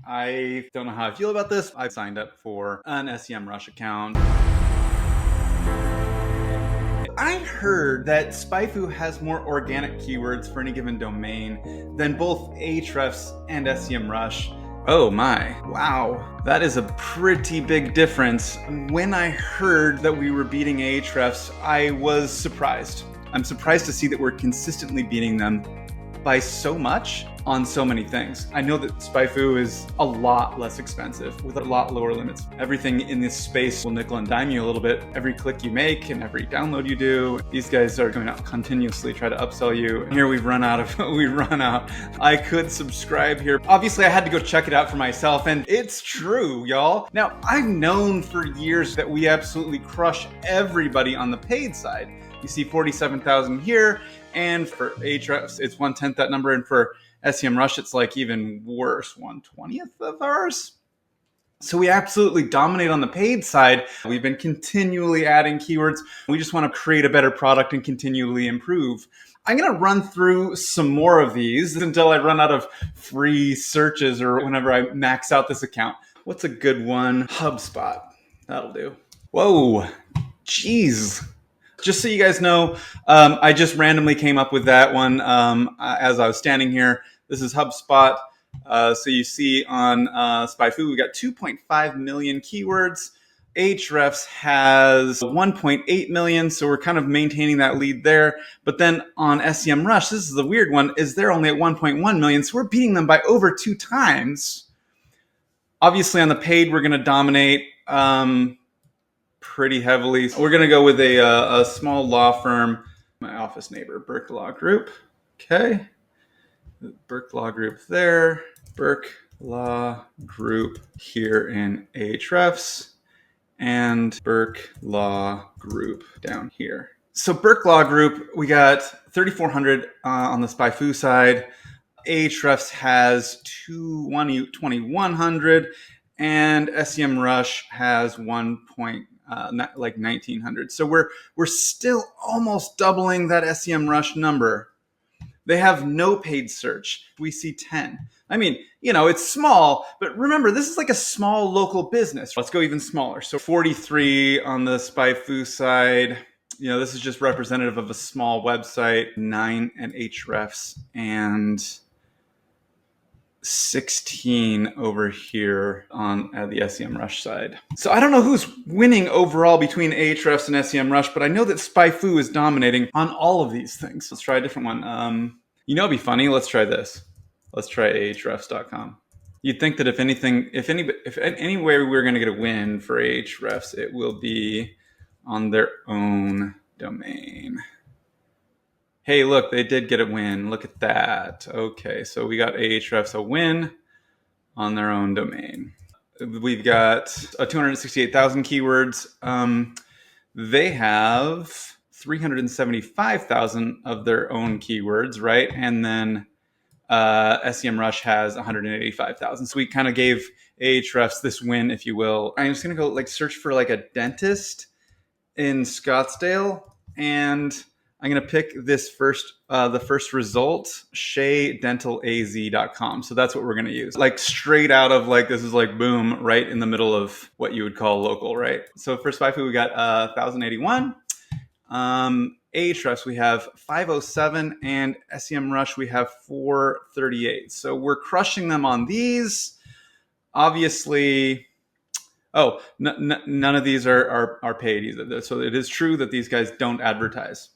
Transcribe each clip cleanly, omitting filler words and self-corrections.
I don't know how I feel about this. I signed up for an SEMrush account. I heard that SpyFu has more organic keywords for any given domain than both Ahrefs and SEMrush. Oh my, wow, that is a pretty big difference. When I heard that we were beating Ahrefs, I was surprised. I'm surprised to see that we're consistently beating them by so much on so many things. I know that SpyFu is a lot less expensive with a lot lower limits. Everything in this space will nickel and dime you a little bit. Every click you make and every download you do, these guys are going to continuously try to upsell you. And here we've run out. I could subscribe here. Obviously, I had to go check it out for myself, and it's true, y'all. Now, I've known for years that we absolutely crush everybody on the paid side. You see 47,000 here, and for Ahrefs, it's 1/10 that number, and for SEMrush, it's like even worse, 1/20th of ours. So we absolutely dominate on the paid side. We've been continually adding keywords. We just want to create a better product and continually improve. I'm going to run through some more of these until I run out of free searches or whenever I max out this account. What's a good one? HubSpot. That'll do. Whoa, geez. Just so you guys know, I just randomly came up with that one as I was standing here. This is HubSpot. So you see on SpyFu, we got 2.5 million keywords. Ahrefs has 1.8 million, so we're kind of maintaining that lead there. But then on SEMrush, this is the weird one, is they're only at 1.1 million, so we're beating them by over 2 times. Obviously on the paid, we're going to dominate pretty heavily. We're going to go with a small law firm, my office neighbor, Burke Law Group. Okay. Burke Law Group there. Burke Law Group here in Ahrefs. And Burke Law Group down here. So Burke Law Group, we got 3,400 on the SpyFu side. Ahrefs has 2,100, and SEMrush has 1,900. So we're still almost doubling that SEMrush number. They have no paid search. We see 10. I mean, it's small, but remember, this is like a small local business. Let's go even smaller. So 43 on the SpyFu side. This is just representative of a small website. 9 at Ahrefs and 16 over here on the SEMrush side. So I don't know who's winning overall between Ahrefs and SEMrush, but I know that SpyFu is dominating on all of these things. Let's try a different one. It'd be funny. Let's try this. Let's try Ahrefs.com. You'd think that if anywhere we're going to get a win for Ahrefs, it will be on their own domain. Hey, look, they did get a win. Look at that. Okay, so we got Ahrefs a win on their own domain. We've got 268,000 keywords. They have 375,000 of their own keywords, right? And then SEMrush has 185,000. So we kind of gave Ahrefs this win, if you will. I'm just going to go search for a dentist in Scottsdale, and I'm going to pick this the first result, ShayDentalAZ.com. So that's what we're going to use. Straight out of this is boom, right in the middle of what you would call local, right? So for SpyFu, we got 1,081. Ahrefs, we have 507, and SEMrush, we have 438. So we're crushing them on these. Obviously, none of these are paid either. So it is true that these guys don't advertise.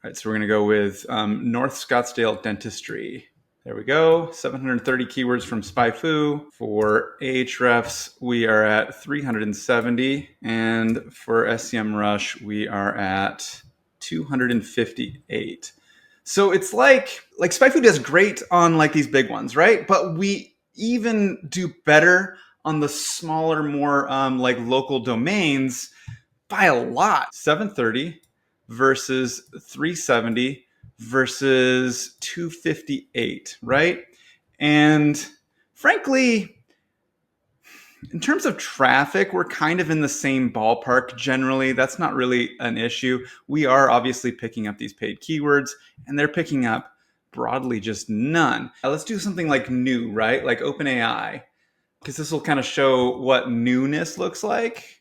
All right, so we're going to go with North Scottsdale Dentistry. There we go. 730 keywords from SpyFu. For Ahrefs, we are at 370. And for SEMrush, we are at 258. So it's like SpyFu does great on these big ones, right? But we even do better on the smaller, more local domains by a lot. 730 versus 370 versus 258, right? And frankly, in terms of traffic, we're kind of in the same ballpark generally. That's not really an issue. We are obviously picking up these paid keywords, and they're picking up broadly just none. Let's do something new, right? Like OpenAI. because this will kind of show what newness looks like.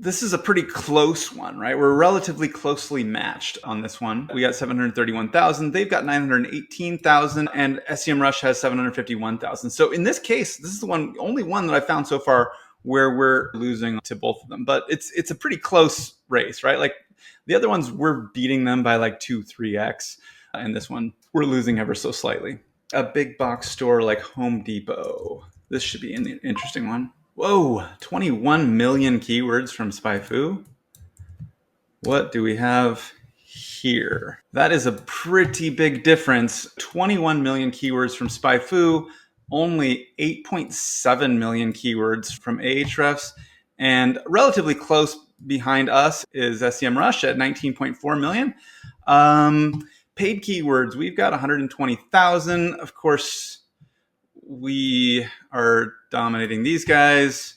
This is a pretty close one, right? We're relatively closely matched on this one. We got 731,000. They've got 918,000, and SEMrush has 751,000. So in this case, this is the only one that I found so far where we're losing to both of them. But it's a pretty close race, right? Like the other ones, we're beating them by like 2-3x, and this one we're losing ever so slightly. A big box store like Home Depot. This should be an interesting one. Whoa, 21 million keywords from SpyFu. What do we have here? That is a pretty big difference. 21 million keywords from SpyFu, only 8.7 million keywords from Ahrefs, and relatively close behind us is SEMrush at 19.4 million. Paid keywords, we've got 120,000. Of course, we are dominating these guys.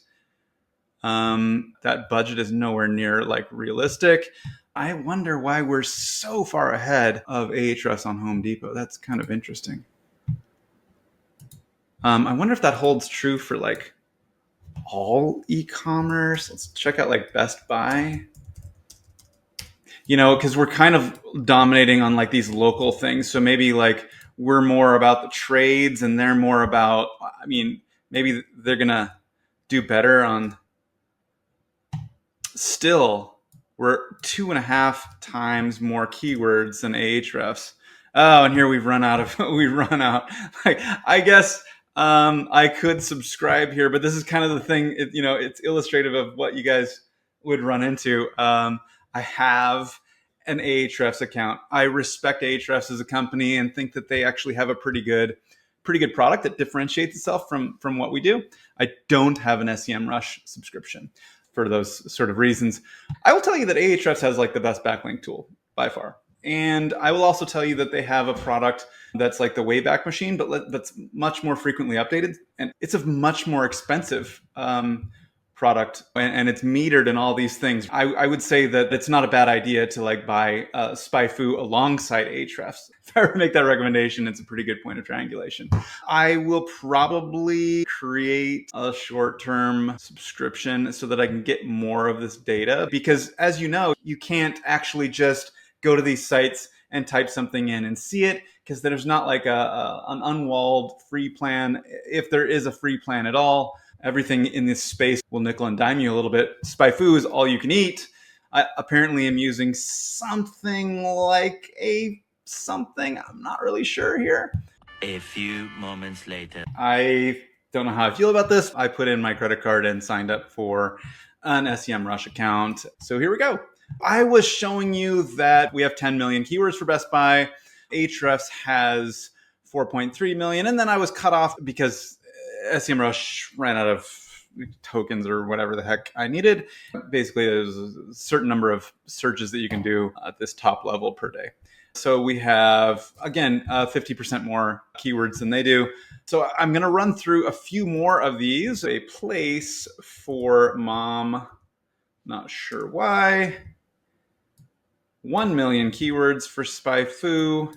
That budget is nowhere near like realistic. I wonder why we're so far ahead of Ahrefs on Home Depot. That's kind of interesting. I wonder if that holds true for like all e-commerce. Let's check out like Best Buy. You know, because we're kind of dominating on like these local things. So maybe like we're more about the trades and they're more about, I mean, maybe they're going to do better on. Still, we're 2.5 times more keywords than Ahrefs. Oh, and here we've run out. Like, I guess I could subscribe here, but this is kind of the thing. It's illustrative of what you guys would run into. I have an Ahrefs account. I respect Ahrefs as a company and think that they actually have a pretty good product that differentiates itself from what we do. I don't have an SEMrush subscription for those sort of reasons. I will tell you that Ahrefs has like the best backlink tool by far. And I will also tell you that they have a product that's like the Wayback Machine, but that's much more frequently updated. And it's a much more expensive product, and it's metered and all these things. I would say that it's not a bad idea to like buy SpyFu alongside Ahrefs. If I were to make that recommendation, it's a pretty good point of triangulation. I will probably create a short-term subscription so that I can get more of this data, because as you know, you can't actually just go to these sites and type something in and see it, because there's not like an unwalled free plan. If there is a free plan at all, everything in this space will nickel and dime you a little bit. SpyFu is all you can eat. I apparently am using something like something. I'm not really sure here. A few moments later. I don't know how I feel about this. I put in my credit card and signed up for an SEMrush account. So here we go. I was showing you that we have 10 million keywords for Best Buy. Ahrefs has 4.3 million. And then I was cut off because SEMrush ran out of tokens or whatever the heck I needed. Basically, there's a certain number of searches that you can do at this top level per day. So we have, again, 50% more keywords than they do. So I'm going to run through a few more of these. A place for mom, not sure why. 1 million keywords for SpyFu.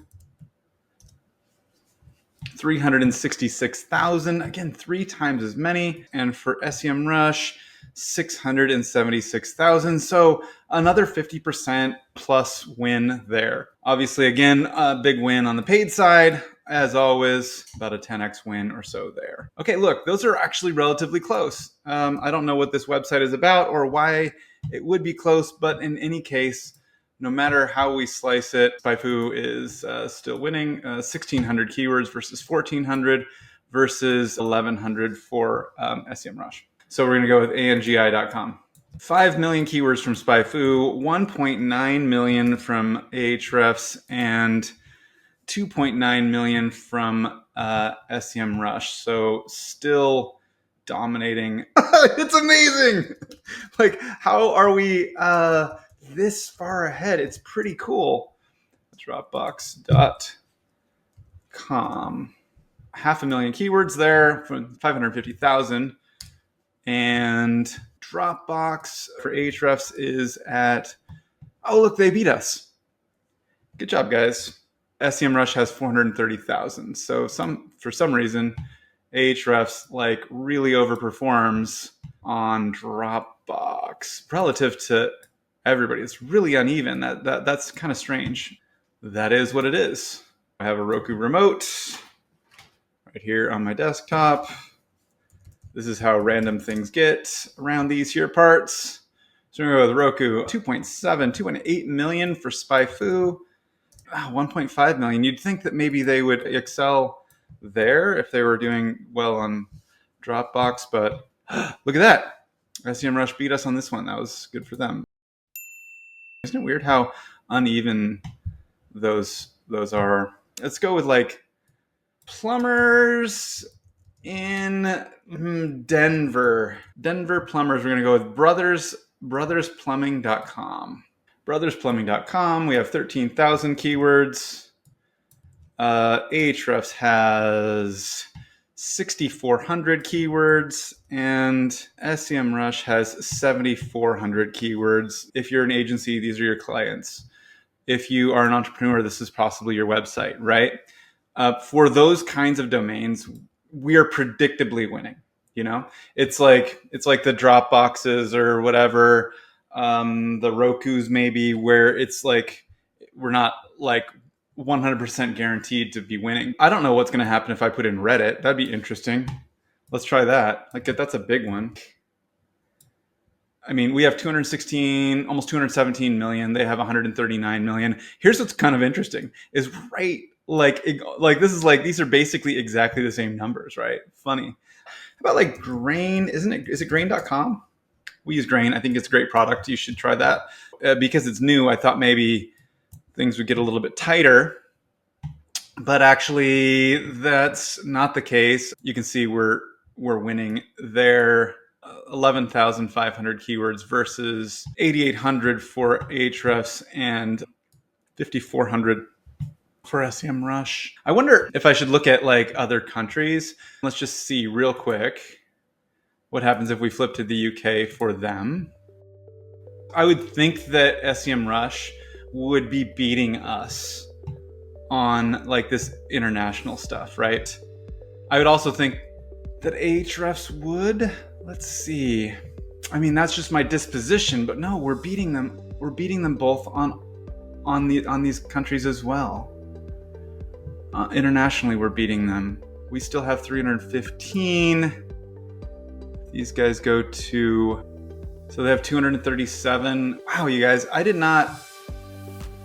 366,000, again, 3 times as many. And for SEMrush, 676,000. So another 50% plus win there. Obviously, again, a big win on the paid side. As always, about a 10x win or so there. Okay, look, those are actually relatively close. I don't know what this website is about or why it would be close, but in any case, no matter how we slice it, SpyFu is still winning. 1,600 keywords versus 1,400 versus 1,100 for SEMrush. So we're going to go with angi.com. 5 million keywords from SpyFu, 1.9 million from Ahrefs, and 2.9 million from SEMrush. So still dominating. It's amazing. Like, how are we this far ahead? It's pretty cool. Dropbox.com. 500,000 keywords there from 550,000. And Dropbox for Ahrefs is at, oh, look, they beat us. Good job, guys. SEMrush has 430,000. So for some reason, Ahrefs like really overperforms on Dropbox relative to everybody. It's really uneven. That's kind of strange. That is what it is. I have a Roku remote right here on my desktop. This is how random things get around these here parts. So we're going to go with Roku. 2.8 million for SpyFu. 1.5 million. You'd think that maybe they would excel there if they were doing well on Dropbox, but look at that. SEMrush beat us on this one. That was good for them. Isn't it weird how uneven those are? Let's go with like plumbers in Denver. Denver plumbers. We're going to go with brothersplumbing.com. Brothersplumbing.com. We have 13,000 keywords. Ahrefs has 6,400 keywords, and SEMrush has 7,400 keywords. If you're an agency, these are your clients. If you are an entrepreneur, this is possibly your website, right? For those kinds of domains, we are predictably winning. You know, it's like the Dropboxes or whatever, the Rokus maybe, where it's like we're not like 100% guaranteed to be winning. I don't know what's going to happen if I put in Reddit. That'd be interesting. Let's try that. Like that's a big one. I mean, we have 216, almost 217 million. They have 139 million. Here's what's kind of interesting is right. Like this is like, these are basically exactly the same numbers, right? Funny. How about like Grain? Is it grain.com? We use Grain. I think it's a great product. You should try that. Because it's new, I thought maybe things would get a little bit tighter, but actually that's not the case. You can see we're winning there. 11,500 keywords versus 8,800 for Ahrefs and 5,400 for SEMrush. I wonder if I should look at like other countries. Let's just see real quick what happens if we flip to the UK for them. I would think that SEMrush would be beating us on like this international stuff, right? I would also think that Ahrefs would. Let's see. I mean, that's just my disposition, but no, we're beating them. We're beating them both on these countries as well. Internationally, we're beating them. We still have 315. These guys go to, so they have 237. Wow, you guys, I did not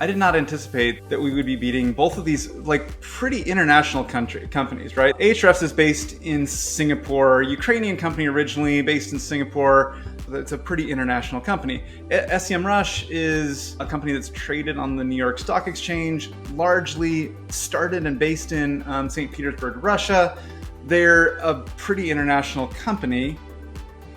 anticipate that we would be beating both of these like pretty international companies, right? Ahrefs is based in Singapore, Ukrainian company originally, based in Singapore. It's a pretty international company. SEMrush is a company that's traded on the New York Stock Exchange, largely started and based in St. Petersburg, Russia. They're a pretty international company.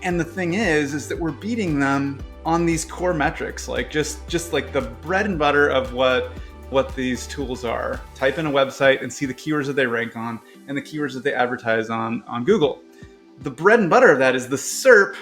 And the thing is that we're beating them on these core metrics, like just like the bread and butter of what these tools are. Type in a website and see the keywords that they rank on and the keywords that they advertise on Google. The bread and butter of that is the SERP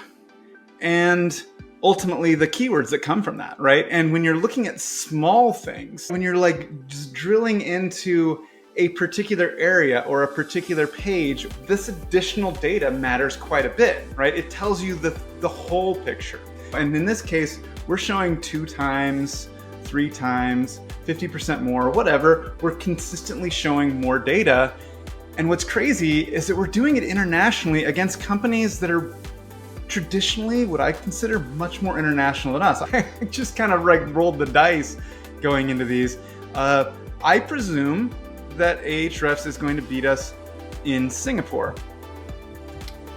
and ultimately the keywords that come from that, right? And when you're looking at small things, when you're like just drilling into a particular area or a particular page, this additional data matters quite a bit, right? It tells you the whole picture. And in this case, we're showing 2 times, 3 times, 50% more, whatever. We're consistently showing more data. And what's crazy is that we're doing it internationally against companies that are traditionally what I consider much more international than us. I just kind of like rolled the dice going into these. I presume that Ahrefs is going to beat us in Singapore.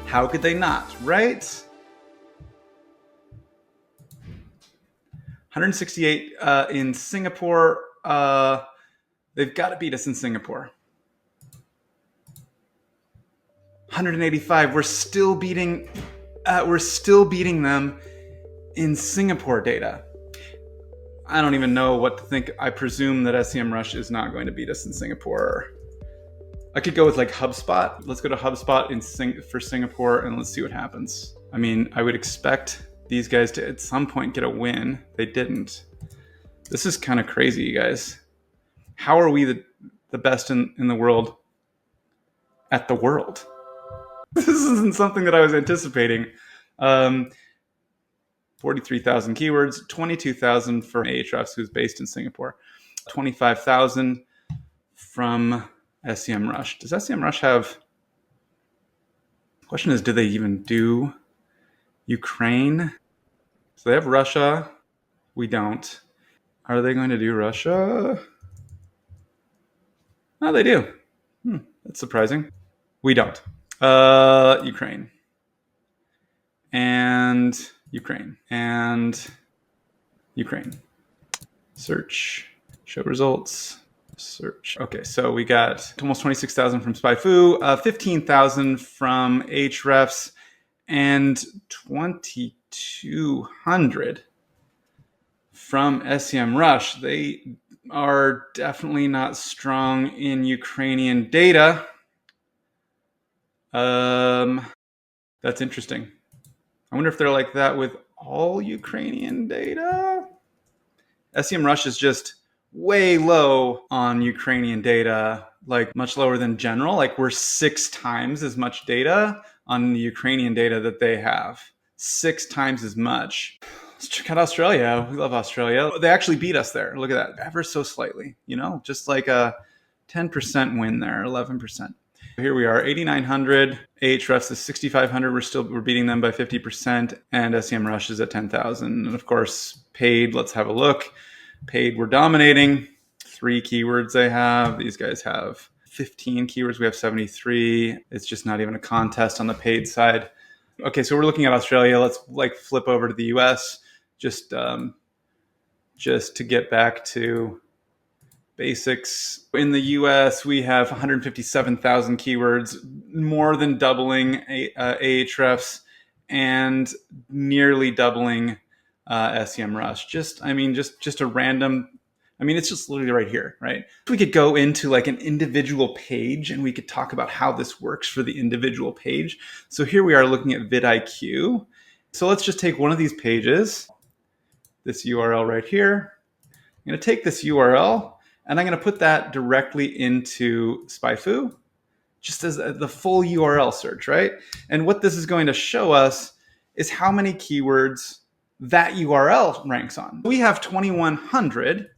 How could they not, right? 168 in Singapore. They've got to beat us in Singapore. 185. We're still beating them in Singapore data. I don't even know what to think. I presume that SEMrush is not going to beat us in Singapore. I could go with like HubSpot. Let's go to HubSpot for Singapore and let's see what happens. I mean, I would expect these guys to at some point get a win. They didn't. This is kind of crazy, you guys. How are we the best in the world at the world? This isn't something that I was anticipating. 43,000 keywords, 22,000 for Ahrefs, who's based in Singapore, 25,000 from SEMrush. Does SEMrush have... The question is, do they even do Ukraine? So they have Russia. We don't. Are they going to do Russia? Oh, they do. That's surprising. We don't. Ukraine. And Ukraine. And Ukraine. Search. Show results. Search. Okay, so we got almost 26,000 from SpyFu, 15,000 from Ahrefs, and 2,200 from SEMrush. They are definitely not strong in Ukrainian data. That's interesting. I wonder if they're like that with all Ukrainian data. SEMrush is just way low on Ukrainian data, like much lower than general. Like we're 6 times as much data on the Ukrainian data that they have. 6 times as much. Let's check out Australia. We love Australia. They actually beat us there. Look at that. Ever so slightly, just like a 10% win there, 11%. Here we are, 8,900. Ahrefs is 6,500. We're beating them by 50%. And SEMrush is at 10,000. And of course, paid, let's have a look. Paid, we're dominating. 3 keywords they have. These guys have 15 keywords. We have 73. It's just not even a contest on the paid side. Okay, so we're looking at Australia. Let's flip over to the US just to get back to basics. In the US, we have 157,000 keywords, more than doubling Ahrefs and nearly doubling SEMrush. Just a random. It's just literally right here, right? We could go into like an individual page and we could talk about how this works for the individual page. So here we are looking at vidIQ. So let's just take one of these pages, this URL right here. I'm going to take this URL and I'm going to put that directly into SpyFu, just as the full URL search, right? And what this is going to show us is how many keywords that URL ranks on. We have 2,200.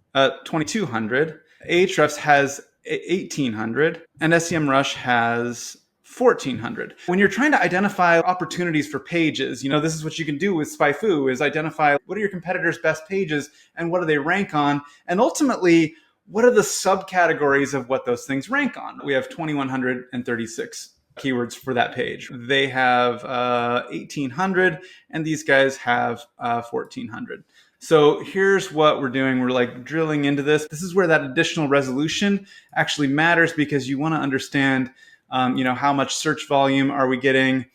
Ahrefs has 1,800, and SEMrush has 1,400. When you're trying to identify opportunities for pages, this is what you can do with SpyFu, is identify what are your competitors' best pages and what do they rank on, and ultimately, what are the subcategories of what those things rank on? We have 2,136 keywords for that page. They have 1,800, and these guys have 1,400. So here's what we're doing. We're drilling into this. This is where that additional resolution actually matters, because you want to understand, how much search volume are we getting,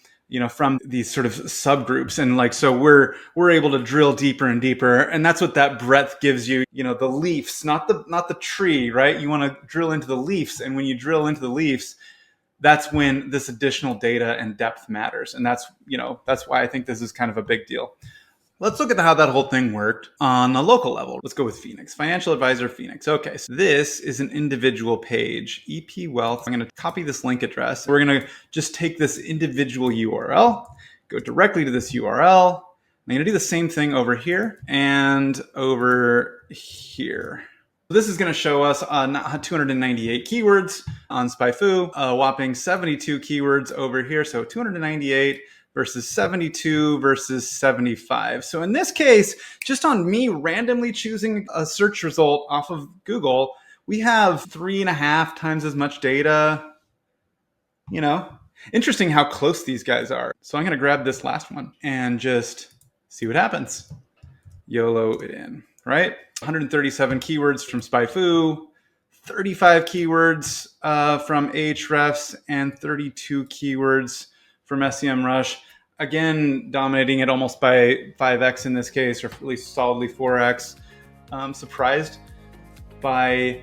from these sort of subgroups. And so we're able to drill deeper and deeper. And that's what that breadth gives you, the leaves, not the tree, right? You want to drill into the leaves. And when you drill into the leaves, that's when this additional data and depth matters. And that's why I think this is kind of a big deal. Let's look at how that whole thing worked on a local level. Let's go with Phoenix, Financial Advisor Phoenix. Okay, so this is an individual page, EP Wealth. I'm going to copy this link address. We're going to just take this individual URL, go directly to this URL. I'm going to do the same thing over here and over here. This is going to show us 298 keywords on SpyFu, a whopping 72 keywords over here. So 298 versus 72 versus 75. So in this case, just on me randomly choosing a search result off of Google, we have 3.5 times as much data. Interesting how close these guys are. So I'm going to grab this last one and just see what happens. YOLO it in, right? 137 keywords from SpyFu, 35 keywords from Ahrefs, and 32 keywords from SEMrush. Again, dominating it almost by 5x in this case, or at least solidly 4x. I'm surprised by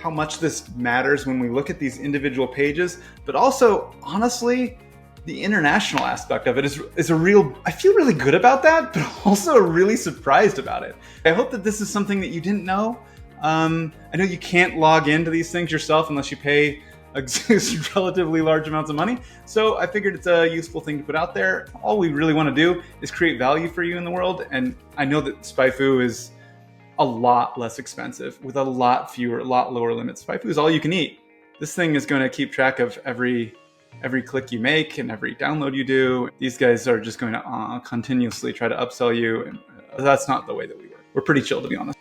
how much this matters when we look at these individual pages, but also, honestly, the international aspect of it is a real, I feel really good about that, but also really surprised about it. I hope that this is something that you didn't know. I know you can't log into these things yourself unless you pay relatively large amounts of money. So I figured it's a useful thing to put out there. All we really want to do is create value for you in the world. And I know that SpyFu is a lot less expensive with a lot lower limits. SpyFu is all you can eat. This thing is going to keep track of every click you make and every download you do. These guys are just going to continuously try to upsell you. And that's not the way that we work. We're pretty chill, to be honest.